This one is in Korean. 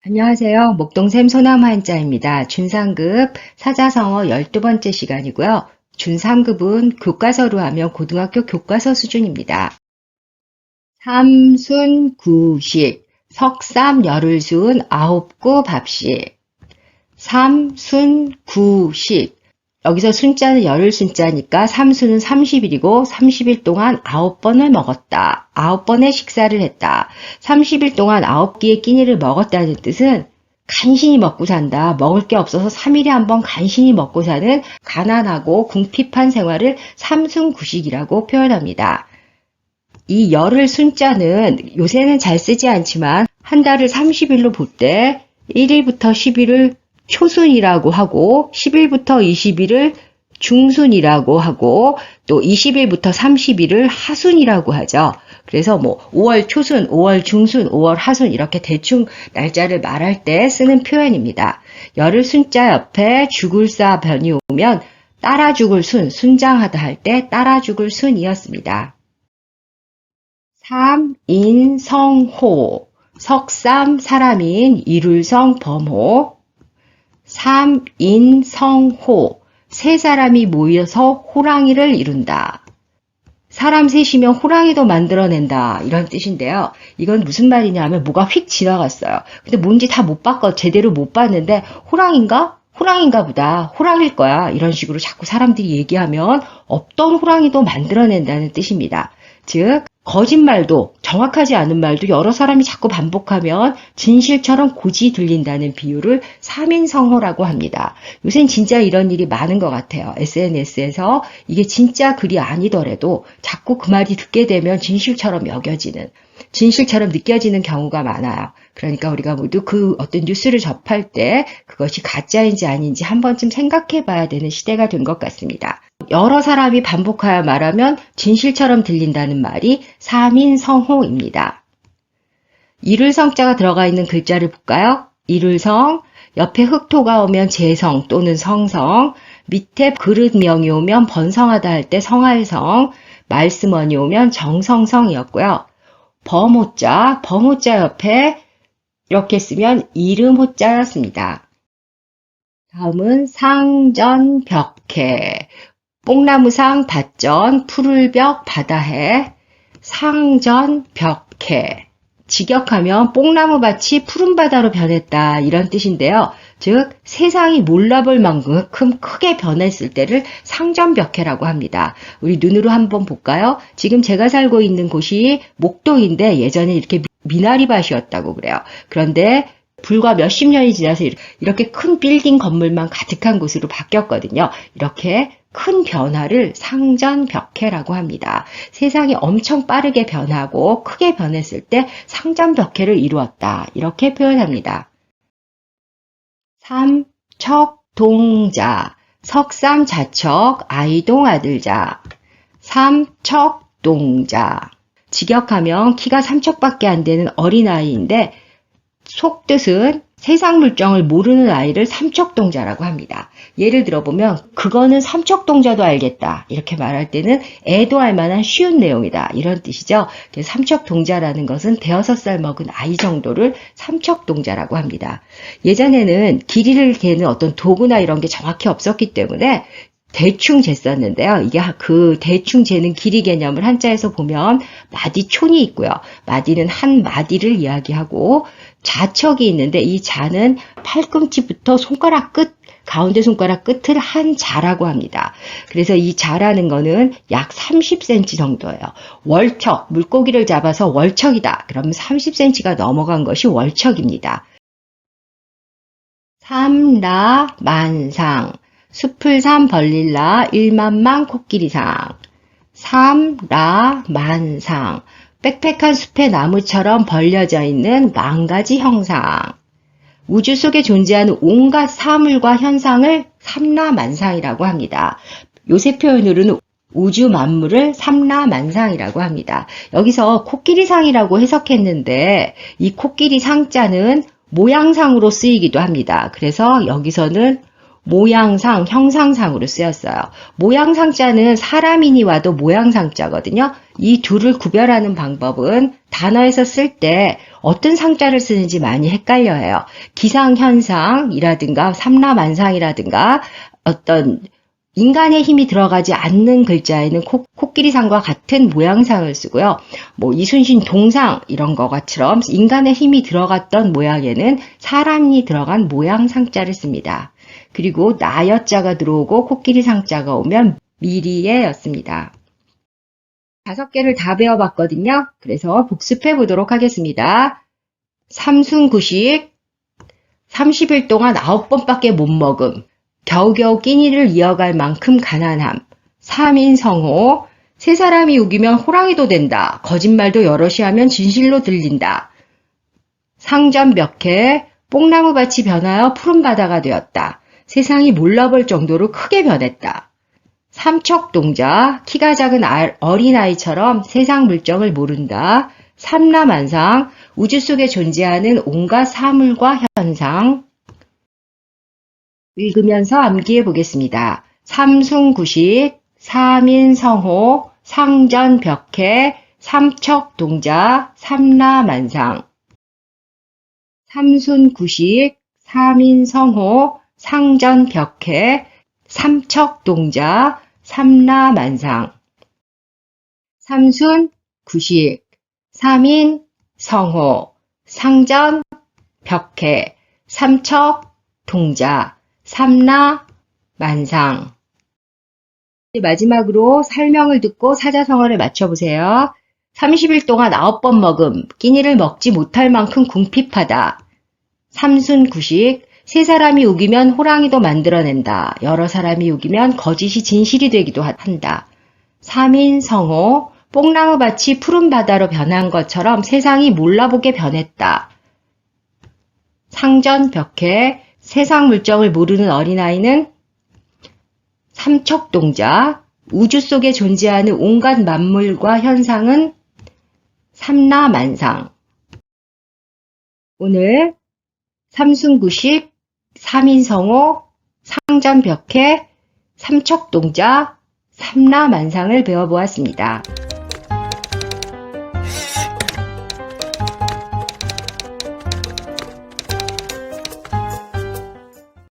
안녕하세요. 목동샘 소나무 한자입니다. 중3급 사자성어 12번째 시간이고요. 중3급은 교과서로 하면 고등학교 교과서 수준입니다. 삼순구식, 석삼 열흘순 아홉구 밥식. 삼순구식, 여기서 순자는 열흘 순자니까 삼수는 30일이고 30일 동안 9번을 먹었다. 9번의 식사를 했다. 30일 동안 9끼의 끼니를 먹었다는 뜻은 간신히 먹고 산다. 먹을 게 없어서 3일에 한 번 간신히 먹고 사는 가난하고 궁핍한 생활을 삼순구식이라고 표현합니다. 이 열흘 순자는 요새는 잘 쓰지 않지만 한 달을 30일로 볼 때 1일부터 10일을 초순이라고 하고 10일부터 20일을 중순이라고 하고 또 20일부터 30일을 하순이라고 하죠. 그래서 5월 초순, 5월 중순, 5월 하순 이렇게 대충 날짜를 말할 때 쓰는 표현입니다. 열흘 순자 옆에 죽을사 변이 오면 따라 죽을 순, 순장하다 할 때 따라 죽을 순이었습니다. 삼인성호, 석삼 사람인 이룰성 범호. 삼인성호, 세 사람이 모여서 호랑이를 이룬다. 사람 셋이면 호랑이도 만들어낸다 이런 뜻인데요. 이건 무슨 말이냐 하면 뭐가 휙 지나갔어요. 근데 뭔지 다 못 봤고 제대로 못 봤는데 호랑인가? 호랑인가 보다. 호랑일 거야. 이런 식으로 자꾸 사람들이 얘기하면 없던 호랑이도 만들어낸다는 뜻입니다. 즉 거짓말도 정확하지 않은 말도 여러 사람이 자꾸 반복하면 진실처럼 고지 들린다는 비유를 삼인성호라고 합니다. 요새는 진짜 이런 일이 많은 것 같아요. SNS에서 이게 진짜 글이 아니더라도 자꾸 그 말이 듣게 되면 진실처럼 여겨지는, 진실처럼 느껴지는 경우가 많아요. 그러니까 우리가 모두 그 어떤 뉴스를 접할 때 그것이 가짜인지 아닌지 한 번쯤 생각해 봐야 되는 시대가 된 것 같습니다. 여러 사람이 반복하여 말하면 진실처럼 들린다는 말이 삼인성호입니다. 이룰성자가 들어가 있는 글자를 볼까요? 이룰성, 옆에 흑토가 오면 재성 또는 성성, 밑에 그릇명이 오면 번성하다 할 때 성할성, 말씀원이 오면 정성성이었고요. 범호자 옆에 이렇게 쓰면 이름호자였습니다. 다음은 상전벽해, 뽕나무상 밭전, 푸를벽 바다해, 상전벽해. 직역하면 뽕나무밭이 푸른 바다로 변했다 이런 뜻인데요. 즉 세상이 몰라볼 만큼 크게 변했을 때를 상전벽해라고 합니다. 우리 눈으로 한번 볼까요? 지금 제가 살고 있는 곳이 목동인데 예전에 이렇게 미나리밭이었다고 그래요. 그런데 불과 몇십 년이 지나서 이렇게 큰 빌딩 건물만 가득한 곳으로 바뀌었거든요. 이렇게 큰 변화를 상전벽해라고 합니다. 세상이 엄청 빠르게 변하고 크게 변했을 때 상전벽해를 이루었다. 이렇게 표현합니다. 삼척동자, 석삼자척, 아이동 아들자. 삼척동자. 직역하면 키가 3척밖에 안 되는 어린아이인데 속뜻은 세상 물정을 모르는 아이를 삼척동자라고 합니다. 예를 들어보면 그거는 삼척동자도 알겠다 이렇게 말할 때는 애도 알 만한 쉬운 내용이다 이런 뜻이죠. 삼척동자라는 것은 5살 먹은 아이 정도를 삼척동자라고 합니다. 예전에는 길이를 재는 어떤 도구나 이런 게 정확히 없었기 때문에 대충 쟀었는데요. 이게 그 대충 재는 길이 개념을 한자에서 보면 마디촌이 있고요. 마디는 한 마디를 이야기하고 자척이 있는데 이 자는 팔꿈치부터 손가락 끝, 가운데 손가락 끝을 한 자라고 합니다. 그래서 이 자라는 거는 약 30cm 정도예요. 월척, 물고기를 잡아서 월척이다. 그러면 30cm가 넘어간 것이 월척입니다. 삼라만상, 숲을삼 벌릴라 일만만 코끼리상. 삼라만상, 빽빽한 숲의 나무처럼 벌려져 있는 만가지 형상. 우주 속에 존재하는 온갖 사물과 현상을 삼라만상이라고 합니다. 요새 표현으로는 우주 만물을 삼라만상이라고 합니다. 여기서 코끼리상이라고 해석했는데 이 코끼리 상자는 모양상으로 쓰이기도 합니다. 그래서 여기서는 모양상, 형상상으로 쓰였어요. 모양상자는 사람인이 와도 모양상자거든요. 이 둘을 구별하는 방법은 단어에서 쓸 때 어떤 상자를 쓰는지 많이 헷갈려해요. 기상현상이라든가 삼라만상이라든가 어떤 인간의 힘이 들어가지 않는 글자에는 코끼리상과 같은 모양상을 쓰고요. 뭐 이순신 동상 이런 것처럼 인간의 힘이 들어갔던 모양에는 사람이 들어간 모양상자를 씁니다. 그리고 나여자가 들어오고 코끼리상자가 오면 미리에였습니다. 5개를 다 배워봤거든요. 그래서 복습해 보도록 하겠습니다. 삼순구식, 30일 동안 9번밖에 못 먹음, 겨우겨우 끼니를 이어갈 만큼 가난함, 3인성호, 세 사람이 우기면 호랑이도 된다, 거짓말도 여럿이 하면 진실로 들린다, 상전벽해, 뽕나무밭이 변하여 푸른 바다가 되었다, 세상이 몰라볼 정도로 크게 변했다. 삼척동자, 키가 작은 어린아이처럼 세상 물정을 모른다. 삼라만상, 우주 속에 존재하는 온갖 사물과 현상. 읽으면서 암기해 보겠습니다. 삼순구식, 삼인성호, 상전벽해, 삼척동자, 삼라만상. 삼순구식, 삼인성호, 상전벽해, 삼척동자, 삼라만상. 삼순, 구식, 삼인, 성호, 상전, 벽해, 삼척, 동자, 삼라, 만상. 마지막으로 설명을 듣고 사자성어를 맞춰보세요. 30일 동안 9번 먹음, 끼니를 먹지 못할 만큼 궁핍하다. 삼순구식, 세 사람이 우기면 호랑이도 만들어낸다. 여러 사람이 우기면 거짓이 진실이 되기도 한다. 삼인성호, 뽕나무밭이 푸른 바다로 변한 것처럼 세상이 몰라보게 변했다. 상전벽해, 세상 물정을 모르는 어린아이는 삼척동자, 우주 속에 존재하는 온갖 만물과 현상은 삼라만상. 오늘 삼순구식, 삼인성호, 상전벽해, 삼척동자, 삼라만상을 배워보았습니다.